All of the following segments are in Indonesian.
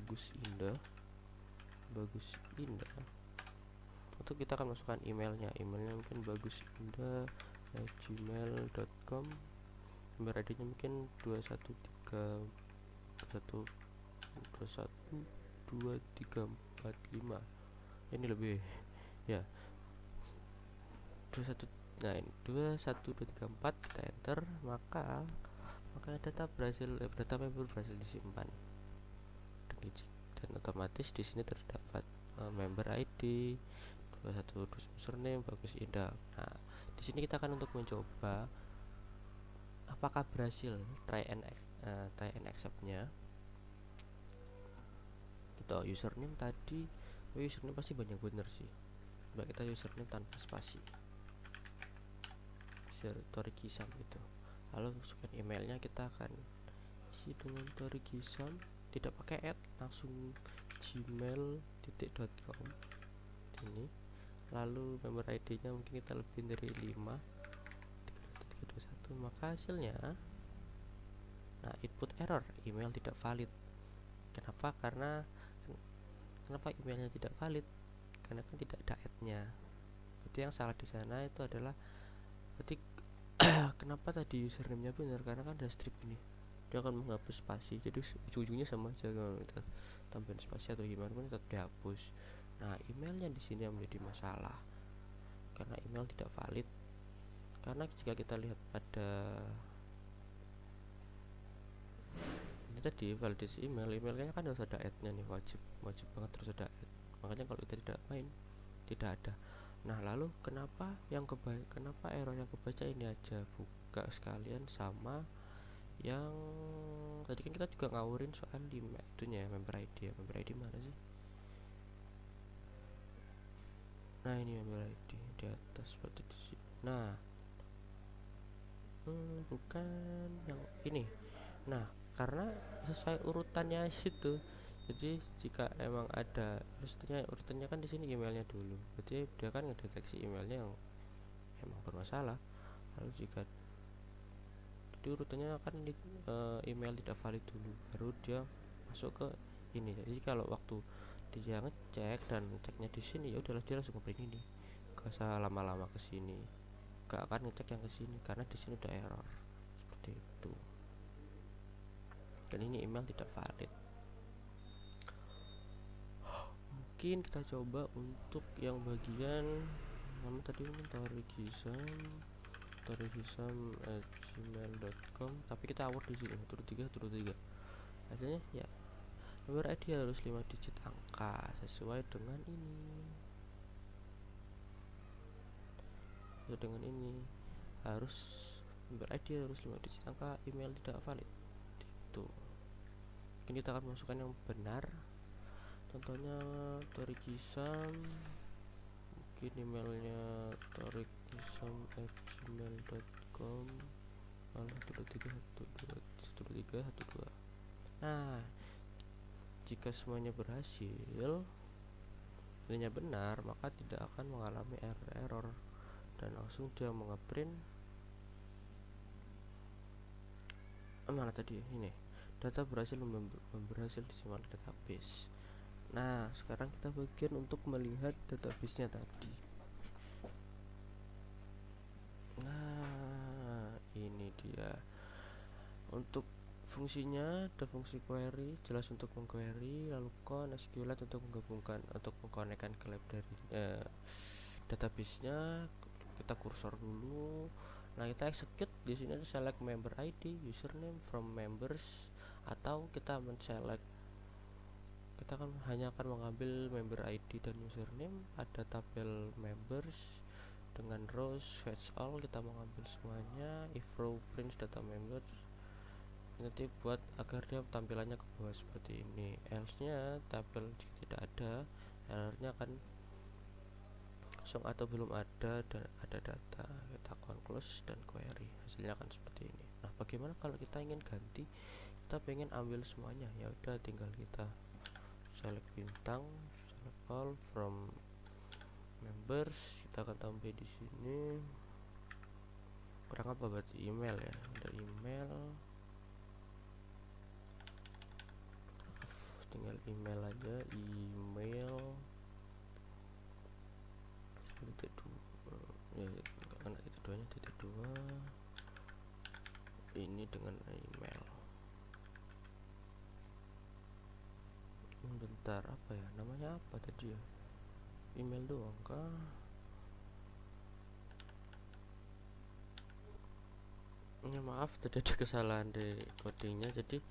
bagus indah. Untuk kita akan masukkan emailnya mungkin bagusindah@gmail.com. Member ID-nya mungkin 213212345. Ini lebih ya 21. Nah, ini 21234, kita enter, maka data member berhasil disimpan. Dan otomatis di sini terdapat member ID 21 username Bagus Indah. Nah, di sini kita akan untuk mencoba apakah berhasil try and accept-nya. Kita username tadi, username pasti banyak bener sih. Coba kita username tanpa spasi, Torikisam gitu. Lalu masukkan emailnya, kita akan isi dengan Torikisam, tidak pakai langsung gmail.com ini. Lalu member ID-nya mungkin kita lebih dari 5 321, maka hasilnya input error, email tidak valid. Kenapa emailnya tidak valid? Karena kan tidak ada add-nya. Berarti yang salah di sana itu adalah kenapa tadi username-nya benar, karena kan ada strip ini, dia akan menghapus spasi, jadi ujung-ujungnya sama aja. Kalau kita tambahin spasi atau gimana pun tetap dihapus. Nah, emailnya di sini yang menjadi masalah, karena email tidak valid. Karena jika kita lihat pada ini tadi validasi emailnya kan harus ada add-nya nih, wajib banget terus ada add. Makanya kalau kita tidak main, tidak ada. Nah, lalu kenapa error yang kebaca ini aja, buka sekalian sama yang tadi kan kita juga ngawurin soal di itunya member ID member ID mana sih? Nah, ini member ID di atas seperti di sini. Nah, bukan yang ini. Nah, karena sesuai urutannya situ. Jadi jika emang ada urutannya kan di sini emailnya dulu. Berarti dia kan ngedeteksi emailnya yang emang bermasalah. Lalu jika urutannya kan email tidak valid dulu, baru dia masuk ke ini. Jadi kalau waktu dia ngecek dan ngeceknya di sini, ya udahlah dia langsung ngebring ini, gak usah lama-lama ke sini, gak akan ngecek yang ke sini karena di sini udah error seperti itu. Dan ini email tidak valid. Mungkin kita coba untuk yang bagian nama tadi mungkin torihisam@gmail.com, tapi kita award di sini 123 hasilnya ya member ID harus 5 digit angka sesuai dengan harus member ID harus 5 digit angka, email tidak valid itu. Mungkin kita akan masukkan yang benar, contohnya Torikisam, mungkin emailnya torikisam@gmail.com 12312. Nah, jika semuanya berhasil, nilainya benar, maka tidak akan mengalami error dan langsung dia mengeprint mana tadi ini, data berhasil disimpan database. Nah, sekarang kita bagian untuk melihat database-nya tadi. Nah, ini dia. Untuk fungsinya ada fungsi query, jelas untuk mengquery, lalu SQLite untuk menggabungkan untuk mengkonekkan ke library database-nya. Kita kursor dulu. Nah, kita execute di sini ada select member ID, username from members, atau kita men-select, kita hanya akan mengambil member ID dan username, ada tabel members dengan rows fetch all, kita mengambil semuanya. If row prints data members, nanti buat agar dia tampilannya ke bawah seperti ini. Else nya tabel jika tidak ada, errornya akan kosong atau belum ada dan ada data. Kita close dan query, hasilnya akan seperti ini. Nah, bagaimana kalau kita ingin ganti, kita pengen ambil semuanya, ya udah tinggal kita select bintang, select all from members, kita akan tambah di sini kurang apa berarti email ya, ada email tinggal email aja, email titik dua, ya nggak kena titik duanya, titik dua ini dengan email. Bentar, apa ya namanya, apa tadi ya, email doang kah? Ini maaf tadi ada kesalahan di codingnya, jadi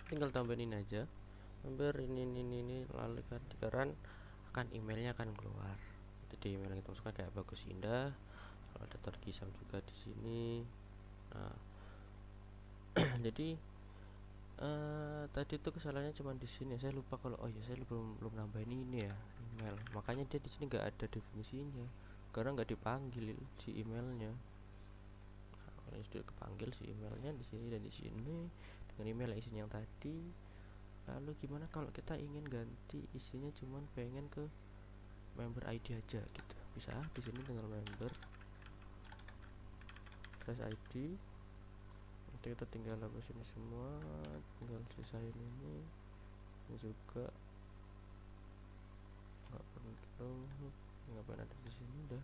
tinggal tambahin ini aja, member ini lalu kan akan emailnya akan keluar. Jadi email yang kita masukkan kayak bagus indah, kalau ada terkisam juga di sini. Nah jadi tadi itu kesalahannya cuma di sini, saya lupa kalau saya belum nambahin ini ya, email, makanya dia di sini nggak ada definisinya karena nggak dipanggil si emailnya. Ini sudah kepanggil si emailnya di sini dan di sini dengan email isinya yang tadi. Lalu gimana kalau kita ingin ganti isinya cuman pengen ke member ID aja gitu, bisa di sini tinggal member slash ID. Nanti kita tinggal hapus ini semua, tinggal sisain ini juga nggak perlu, ngapain ada di sini udah.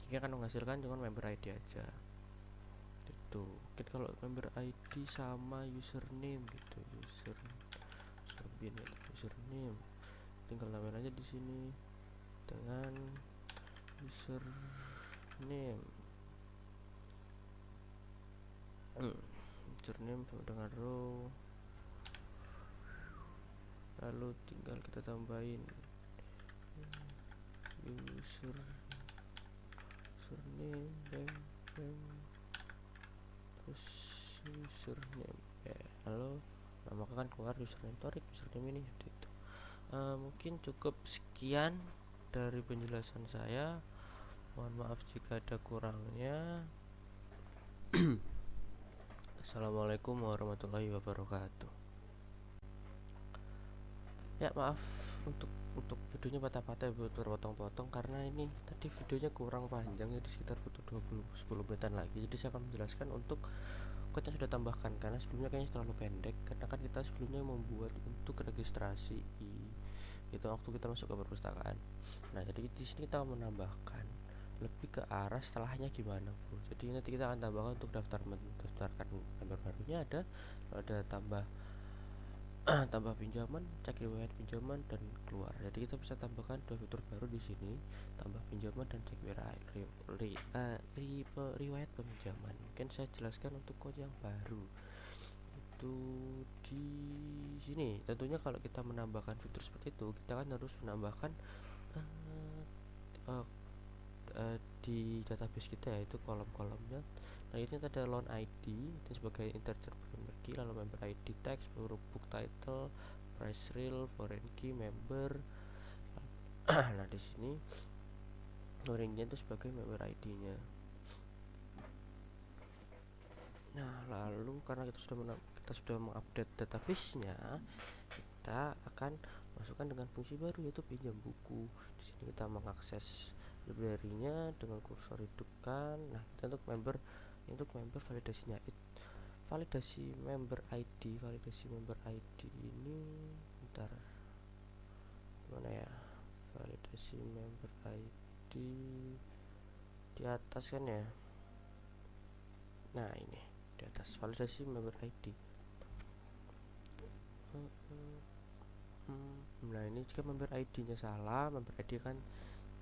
Ini akan menghasilkan cuman member ID aja. Itu mungkin kalau member ID sama username gitu, username tinggal nambahin aja di sini dengan username. Username sama dengan row, lalu tinggal kita tambahin username terus username lalu nama kan keluar username Torik, username ini seperti itu. Mungkin cukup sekian dari penjelasan saya, mohon maaf jika ada kurangnya. Assalamualaikum warahmatullahi wabarakatuh. Ya maaf untuk videonya patah-patah, buat berpotong-potong karena ini tadi videonya kurang panjang, jadi sekitar butuh 10 menitan lagi. Jadi saya akan menjelaskan untuk code yang sudah tambahkan karena sebelumnya kayaknya terlalu pendek, karena kan kita sebelumnya membuat untuk registrasi itu waktu kita masuk ke perpustakaan. Nah jadi di sini kita akan menambahkan lebih ke arah setelahnya gimana bro. Jadi nanti kita akan tambahkan untuk daftarkan member barunya, ada tambah pinjaman, cek riwayat pinjaman dan keluar. Jadi kita bisa tambahkan dua fitur baru di sini, tambah pinjaman dan cek riwayat peminjaman. Mungkin saya jelaskan untuk code yang baru itu di sini. Tentunya kalau kita menambahkan fitur seperti itu, kita kan harus menambahkan di database kita, yaitu kolom-kolomnya. Nah ini ada loan ID itu sebagai integer primary key, lalu member ID text, huruf book title, price real, foreign key, member. Nah di sini foreign-nya itu sebagai member ID-nya. Nah lalu karena kita sudah mengupdate database-nya, kita akan masukkan dengan fungsi baru yaitu pinjam buku. Di sini kita mengakses library-nya dengan kursor hidupkan. Nah kita untuk member validasinya, validasi member ID ini bentar, mana ya, validasi member ID di atas kan ya. Nah ini di atas validasi member ID. Nah ini jika member ID-nya salah, member ID kan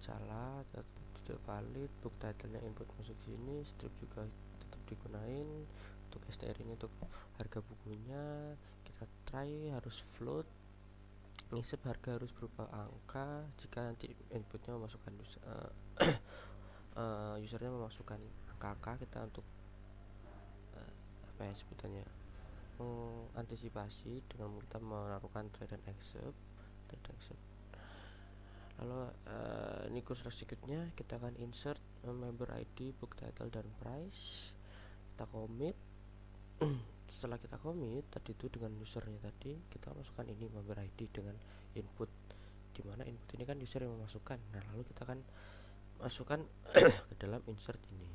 salah, tidak valid, book title-nya input masuk sini, strip juga tetap digunain. Untuk STR ini untuk harga bukunya kita try harus float, ngisep harga harus berupa angka. Jika nanti inputnya memasukkan usernya memasukkan angka, kita untuk apa ya sebutannya, mengantisipasi dengan kita menaruhkan trade and accept. Lalu ini kursor security-nya kita akan insert member ID, book title dan price. Kita commit. Setelah kita commit tadi itu dengan usernya tadi, kita masukkan ini member ID dengan input, dimana input ini kan user yang memasukkan. Nah lalu kita akan masukkan ke dalam insert ini,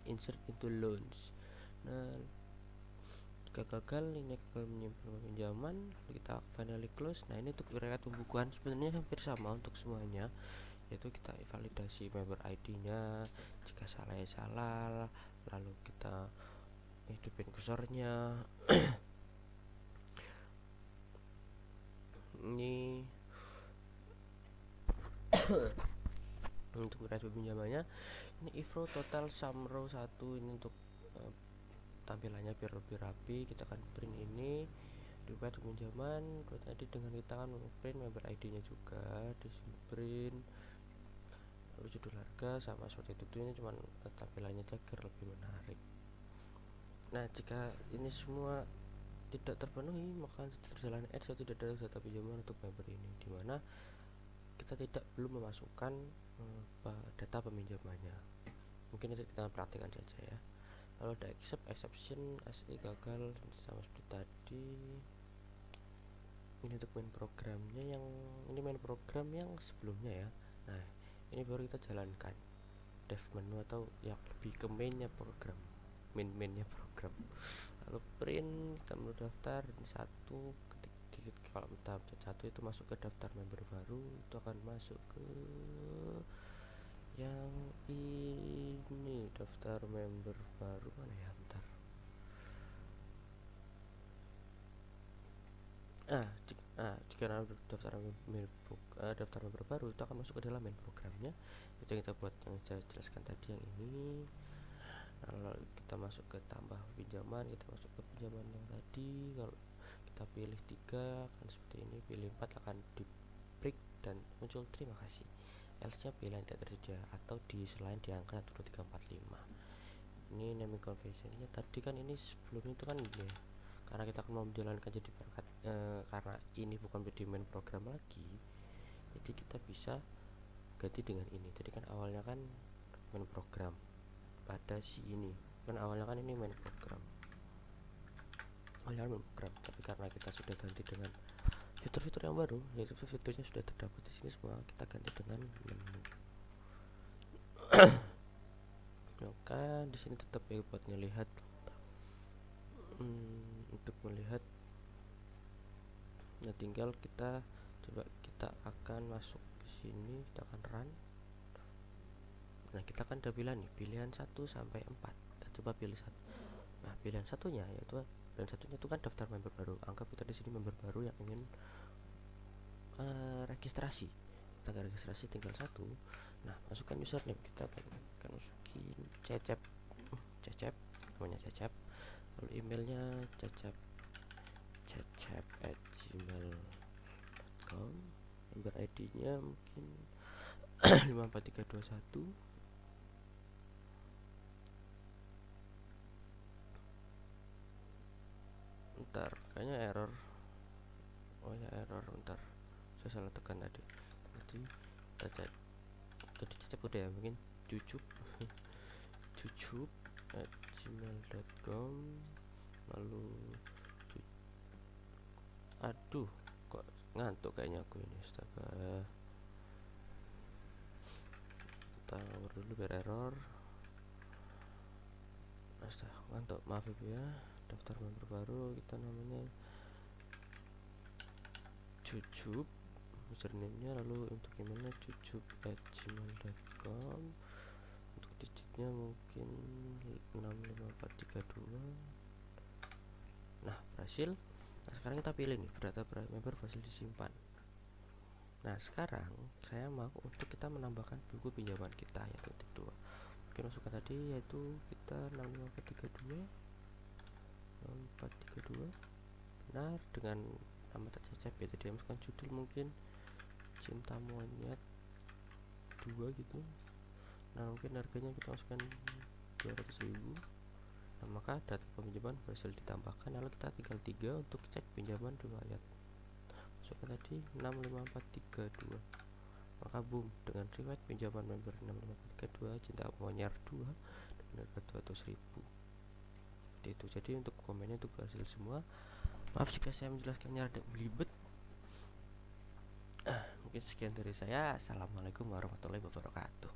insert into loans. Nah jika gagal ini gagal menyimpan pinjaman, kita finally close. Nah ini untuk riwayat pembukuan sebenarnya hampir sama untuk semuanya, yaitu kita validasi member ID-nya, jika salah ya salah, lalu kita hidupin kursornya. Ini untuk riwayat pinjamannya, ini if row total sum row 1, ini untuk tampilannya biar lebih rapi. Kita akan print ini riwayat pinjaman tadi dengan kita kan print member ID-nya juga di sini print, lalu judul harga sama seperti itu. Ini cuman tampilannya agar lebih menarik. Nah jika ini semua tidak terpenuhi, maka terjalan ads atau tidak ada data pinjaman untuk member ini, dimana kita belum memasukkan data peminjamannya. Mungkin itu kita praktikkan saja ya. Lalu ada exception SE gagal sama seperti tadi. Ini untuk main programnya, yang ini main program yang sebelumnya ya. Nah ini baru kita jalankan dev menu atau yang lebih ke mainnya program, mainnya program. Lalu print, kita menurut daftar ini satu, ketik kalau tahap satu itu masuk ke daftar member baru, itu akan masuk ke yang ini daftar member baru mana ya, bentar. Jika daftar member baru itu akan masuk ke dalam main programnya. Itu yang kita buat, yang saya jelaskan tadi yang ini. Nah, lalu kita masuk ke tambah pinjaman, kita masuk ke pinjaman yang tadi. Kalau kita pilih 3 akan seperti ini, pilih 4 akan di break dan muncul terima kasih, else nya pilihan tidak tersedia atau di selain di angka 1345. Ini naming conventionnya tadi kan, ini sebelumnya itu kan ini, karena kita akan mau menjalankan jadi perangkat karena ini bukan di main program lagi, jadi kita bisa ganti dengan ini. Jadi kan awalnya kan main program pada si ini kan, awalnya kan ini main program, tapi karena kita sudah ganti dengan fitur-fitur yang baru, yaitu fiturnya sudah terdapat di sini semua, kita ganti dengan menu. Maka di sini tetap ya buat ngelihat, untuk melihat. Nah tinggal kita coba, kita akan masuk ke sini, kita akan run. Nah kita kan udah pilih nih pilihan 1 sampai 4, kita coba pilih satu. Nah pilihan satunya yaitu itu kan daftar member baru. Anggap kita di sini member baru yang ingin registrasi. Kita registrasi tinggal 1. Nah masukkan username, kita akan masukin cecep namanya cecep, lalu emailnya cecep@gmail.com, member ID-nya mungkin 54321. Ntar kayaknya error, ntar saya salah tekan tadi cecep udah ya, mungkin cucup@gmail.com, lalu aduh kok ngantuk kayaknya aku ini, astaga. Tawar dulu biar error, astaga ngantuk, maaf ya. Daftar member baru kita namanya cucup, username-nya, lalu untuk emailnya cucup@gmail.com, untuk digitnya mungkin 65432. Nah berhasil. Nah sekarang kita pilih nih data member berhasil disimpan. Nah sekarang saya mau untuk kita menambahkan buku pinjaman kita, yaitu tip 2. Oke, masukkan tadi yaitu kita 65432 benar, dengan nama cecep ya. Tadi masukkan judul mungkin cinta monyet 2 gitu. Nah mungkin harganya kita masukkan 200.000. Nah maka data pinjaman berhasil ditambahkan. Lalu kita tinggal 3 untuk cek pinjaman riwayat. Masukkan tadi 65432, maka boom, dengan riwayat pinjaman member 65432 cinta monyet 2 dengan harga 200.000. Seperti itu. Jadi untuk komennya itu berhasil semua. Maaf jika saya menjelaskannya rada belibet. Mungkin sekian dari saya. Assalamualaikum warahmatullahi wabarakatuh.